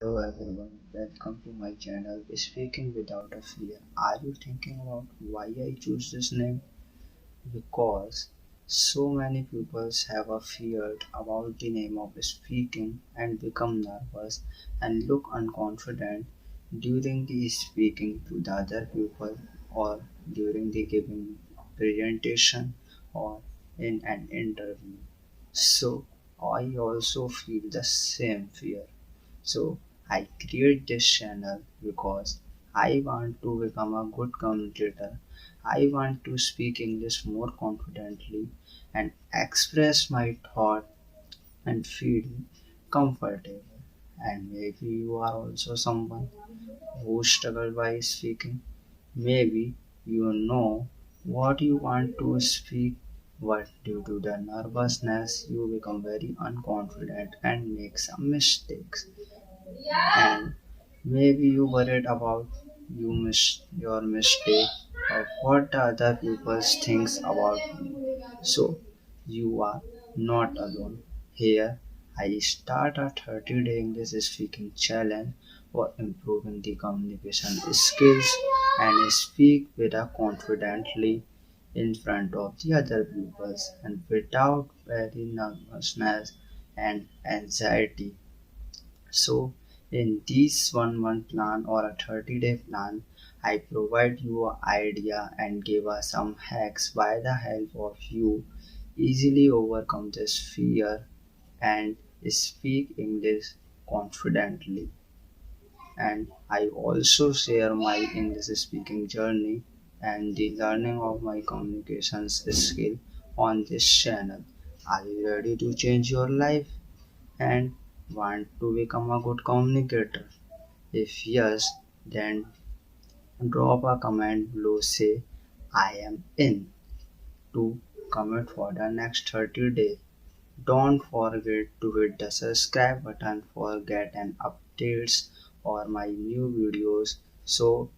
Hello everyone, welcome to my channel Speaking Without a Fear. Are you thinking about why I choose this name? Because so many people have a fear about the name of speaking and become nervous and look unconfident during the speaking to the other people or during the giving presentation or in an interview. So I also feel the same fear. So I create this channel because I want to become a good communicator. I want to speak English more confidently and express my thought and feel comfortable. And maybe you are also someone who struggle by speaking. Maybe you know what you want to speak, but due to the nervousness you become very unconfident and make some mistakes. And maybe you worried about your mistake or what the other people thinks about you. So you are not alone. Here I start a 30-day English speaking challenge for improving the communication skills and speak with a confidently in front of the other pupils and without very nervousness and anxiety. So, in this 1 month plan or a 30-day plan, I provide you an idea and give us some hacks by the help of you easily overcome this fear and speak English confidently. And I also share my English speaking journey and the learning of my communications skill on this channel. Are you ready to change your life and want to become a good communicator? If yes, then drop a comment below say I am in to commit for the next 30 days. Don't forget to hit the subscribe button for get an updates or my new videos so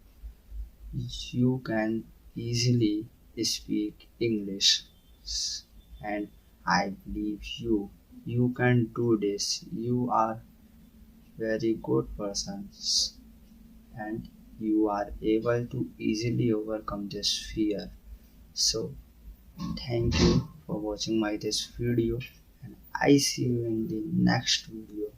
you can easily speak English. And I believe you can do this. You are very good person and you are able to easily overcome this fear. So thank you for watching my this video and I see you in the next video.